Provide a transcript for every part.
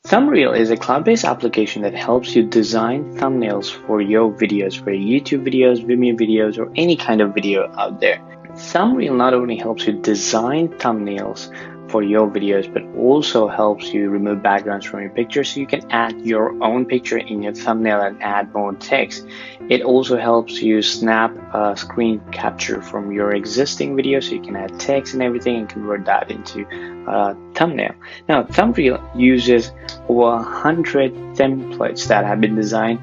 ThumbReel is a cloud-based application that helps you design thumbnails for your videos, for YouTube videos, Vimeo videos, or any kind of video out there. ThumbReel not only helps you design thumbnails for your videos, but also helps you remove backgrounds from your pictures, so you can add your own picture in your thumbnail and add more text. It also helps you snap a screen capture from your existing video, so you can add text and everything and convert that into a thumbnail. Now, ThumbReel uses over 100 templates that have been designed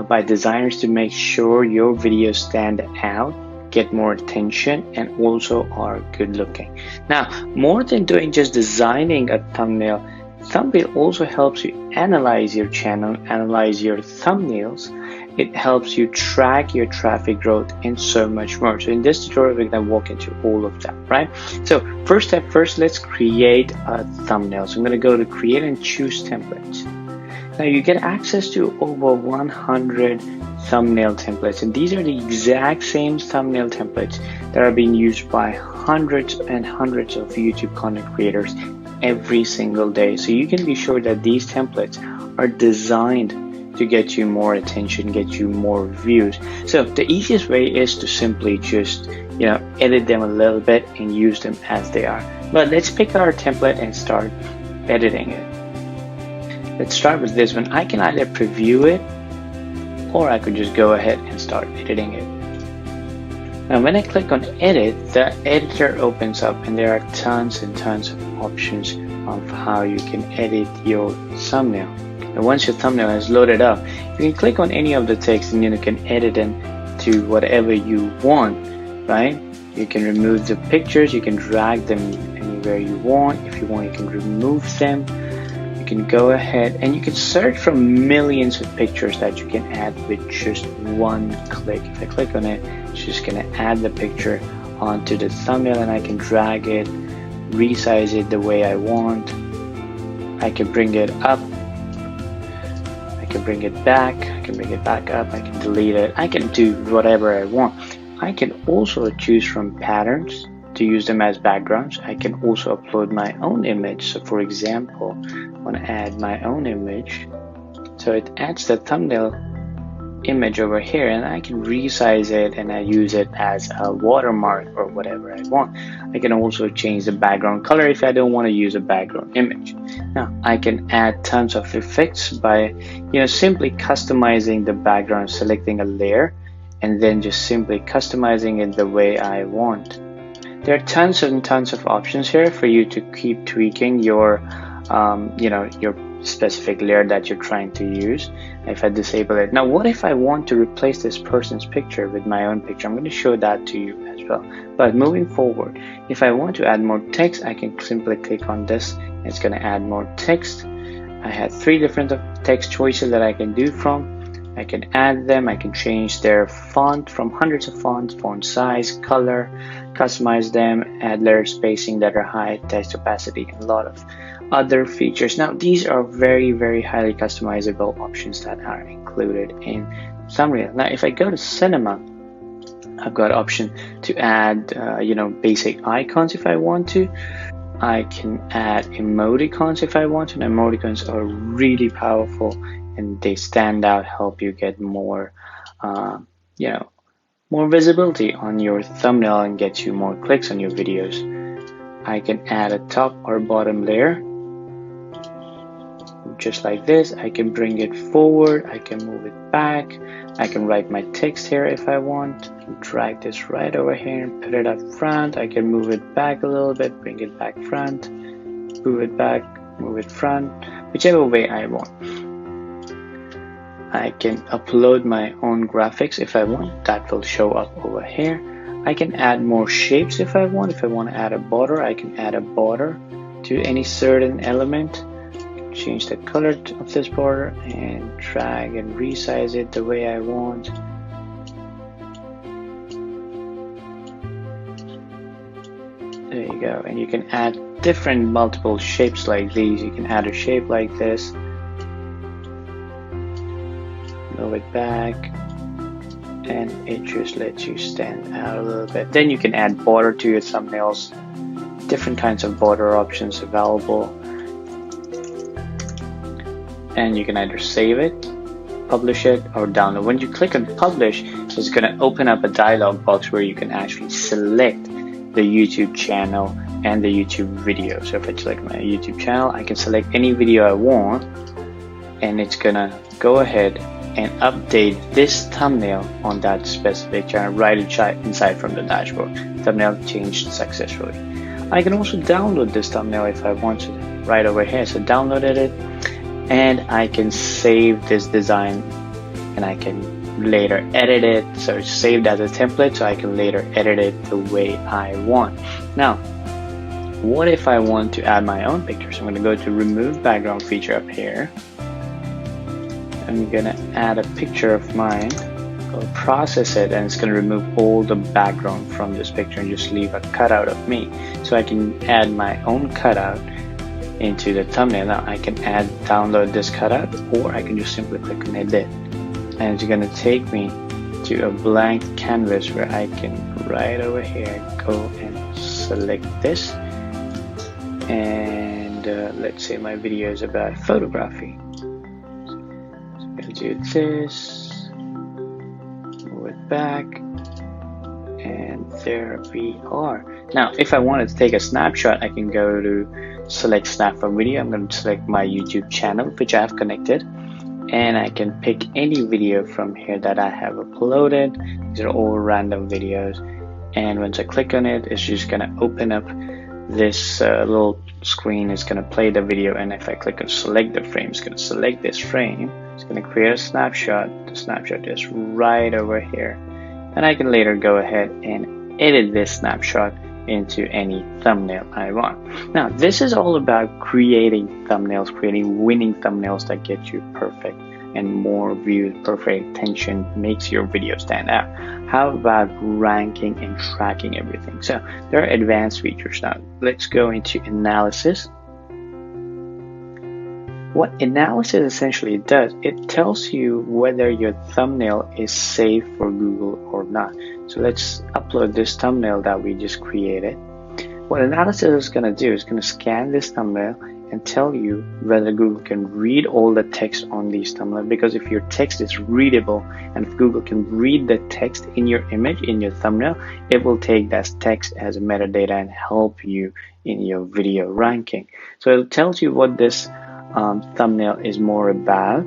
by designers to make sure your videos stand out, get more attention, and also are good looking. Now, more than doing just designing a thumbnail, ThumbReel also helps you analyze your channel, analyze your thumbnails. It helps you track your traffic growth and so much more. So in this tutorial, we're going to walk into all of that, right? So first step first, let's create a thumbnail. So I'm going to go to create and choose templates. Now you get access to over 100 thumbnail templates, and these are the exact same thumbnail templates that are being used by hundreds and hundreds of YouTube content creators every single day. So you can be sure that these templates are designed to get you more attention, get you more views. So the easiest way is to simply just edit them a little bit and use them as they are. But let's pick our template and start editing it. Let's start with this one. I can either preview it, or I could just go ahead and start editing it. Now when I click on edit, the editor opens up and there are tons and tons of options of how you can edit your thumbnail. And once your thumbnail is loaded up, you can click on any of the text and you can edit them to whatever you want, right? You can remove the pictures, you can drag them anywhere you want. If you want, you can remove them. You can go ahead and you can search from millions of pictures that you can add with just one click. If I click on it, it's just going to add the picture onto the thumbnail, and I can drag it, resize it the way I want. I can bring it up, I can bring it back, I can bring it back up, I can delete it, I can do whatever I want. I can also choose from patterns to use them as backgrounds. I can also upload my own image. So for example, I want to add my own image, so it adds the thumbnail image over here, and I can resize it and I use it as a watermark or whatever I want. I can also change the background color if I don't want to use a background image. Now I can add tons of effects by simply customizing the background, selecting a layer and then just simply customizing it the way I want. There are tons and tons of options here for you to keep tweaking your your specific layer that you're trying to use. If I disable it, now what if I want to replace this person's picture with my own picture? I'm going to show that to you as well. But moving forward, if I want to add more text, I can simply click on this. It's going to add more text. I have 3 different text choices that I can do from. I can add them, I can change their font from hundreds of fonts, font size, color, customize them, add layer spacing, letter height, text opacity, and a lot of other features. Now these are very, very highly customizable options that are included in ThumbReel. Now if I go to cinema, I've got option to add basic icons if I want to. I can add emoticons if I want to, and emoticons are really powerful and they stand out, help you get more more visibility on your thumbnail and get you more clicks on your videos. I can add a top or bottom layer just like this. I can bring it forward, I can move it back, I can write my text here if I want. I can drag this right over here and put it up front. I can move it back a little bit, bring it back front, move it back, move it front, whichever way I want. I can upload my own graphics if I want. That will show up over here. I can add more shapes if I want. If I want to add a border, I can add a border to any certain element. Change the color of this border and drag and resize it the way I want. There you go. And you can add different multiple shapes like these. You can add a shape like this. Move it back, and it just lets you stand out a little bit. Then you can add border to your thumbnails. Different kinds of border options available. and you can either save it, publish it, or download. When you click on publish, it's going to open up a dialog box where you can actually select the YouTube channel and the YouTube video. So if I select my YouTube channel, I can select any video I want, and it's gonna go ahead and update this thumbnail on that specific channel right inside from the dashboard. Thumbnail changed successfully. I can also download this thumbnail if I want to right over here. So downloaded it, and I can save this design, and I can later edit it. So it's saved as a template, so I can later edit it the way I want. Now, what if I want to add my own picture? So I'm going to go to remove background feature up here. I'm going to add a picture of mine. I'll process it, and it's going to remove all the background from this picture and just leave a cutout of me. So I can add my own cutout into the thumbnail. Now I can download this cutout, or I can just simply click on edit, and it's going to take me to a blank canvas where I can right over here go and select this. And let's say my video is about photography. So I'm going to do this, move it back, and there we are. Now, if I wanted to take a snapshot, I can go to select snap from video. I'm going to select my YouTube channel, which I have connected, and I can pick any video from here that I have uploaded. These are all random videos, and once I click on it, it's just going to open up this little screen. Is going to play the video, and if I click on select the frame, it's going to select this frame. It's going to create a snapshot. The snapshot is right over here, and I can later go ahead and edit this snapshot into any thumbnail I want. Now, this is all about creating thumbnails, creating winning thumbnails that get you perfect and more views, perfect attention, makes your video stand out. How about ranking and tracking everything? So there are advanced features. Now let's go into analysis. What analysis essentially does, it tells you whether your thumbnail is safe for Google or not. So let's upload this thumbnail that we just created. What analysis is going to do is going to scan this thumbnail and tell you whether Google can read all the text on these thumbnails, because if your text is readable and if Google can read the text in your image, in your thumbnail, it will take that text as metadata and help you in your video ranking. So it tells you what this thumbnail is more about.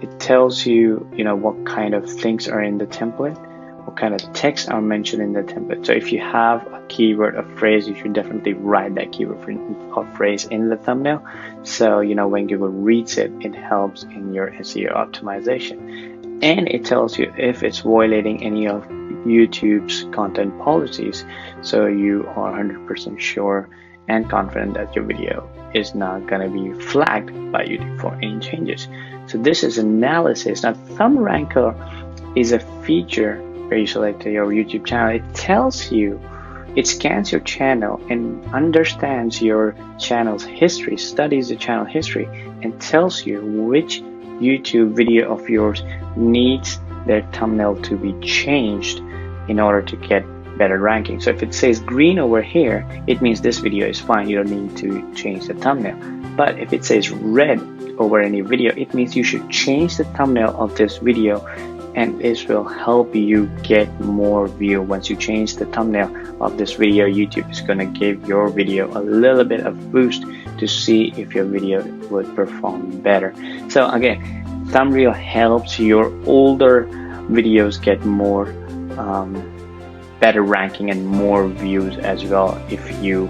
It tells you, what kind of things are in the template, what kind of text are mentioned in the template. So if you have a keyword, a phrase, you should definitely write that keyword or phrase in the thumbnail. So, when Google reads it, it helps in your SEO optimization. And it tells you if it's violating any of YouTube's content policies. So you are 100% sure and confident that your video is not going to be flagged by YouTube for any changes. So this is analysis. Now, Thumb Ranker is a feature where you select your YouTube channel. It tells you, it scans your channel and understands your channel's history, studies the channel history, and tells you which YouTube video of yours needs their thumbnail to be changed in order to get better ranking. So if it says green over here, it means this video is fine. You don't need to change the thumbnail. But if it says red over any video, it means you should change the thumbnail of this video, and this will help you get more view. Once you change the thumbnail of this video, YouTube is going to give your video a little bit of boost to see if your video would perform better. So again, ThumbReel helps your older videos get more better ranking and more views as well if you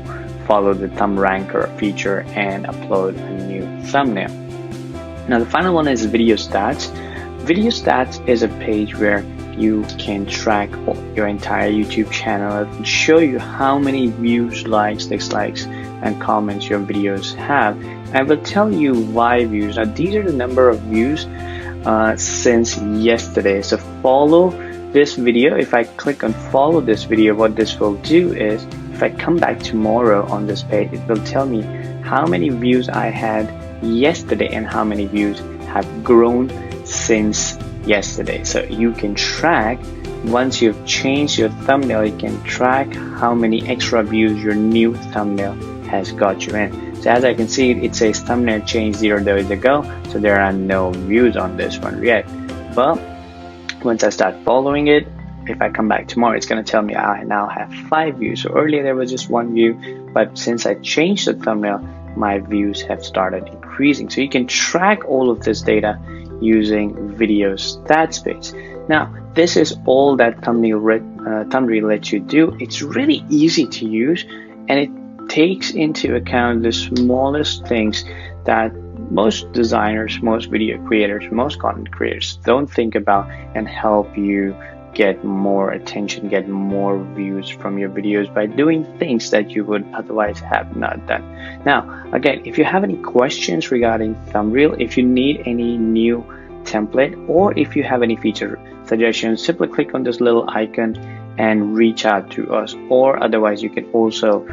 follow the Thumb Ranker feature and upload a new thumbnail. Now the final one is video stats. Video stats is a page where you can track your entire YouTube channel and show you how many views, likes, dislikes, and comments your videos have. I will tell you why views. Now these are the number of views since yesterday. So follow this video. If I click on follow this video, what this will do is, if I come back tomorrow on this page, it will tell me how many views I had yesterday and how many views have grown since yesterday. So you can track, once you've changed your thumbnail, you can track how many extra views your new thumbnail has got you in. So as I can see, it says thumbnail changed 0 days ago, so there are no views on this one yet. But once I start following it, if I come back tomorrow, it's going to tell me I now have 5 views. So earlier there was just 1 view, but since I changed the thumbnail, my views have started increasing. So you can track all of this data using video stats page. Now, this is all that ThumbReel lets you do. It's really easy to use, and it takes into account the smallest things that most designers, most video creators, most content creators don't think about, and help you get more attention, get more views from your videos by doing things that you would otherwise have not done. Now, again, if you have any questions regarding ThumbReel, if you need any new template, or if you have any feature suggestions, simply click on this little icon and reach out to us. Or otherwise, you can also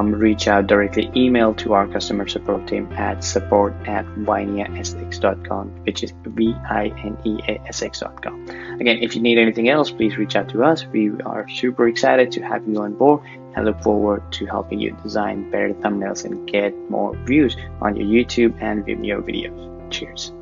reach out directly, email to our customer support team at support@vineasx.com, which is vineasx.com. Again, if you need anything else, please reach out to us. We are super excited to have you on board and look forward to helping you design better thumbnails and get more views on your YouTube and Vimeo videos. Cheers.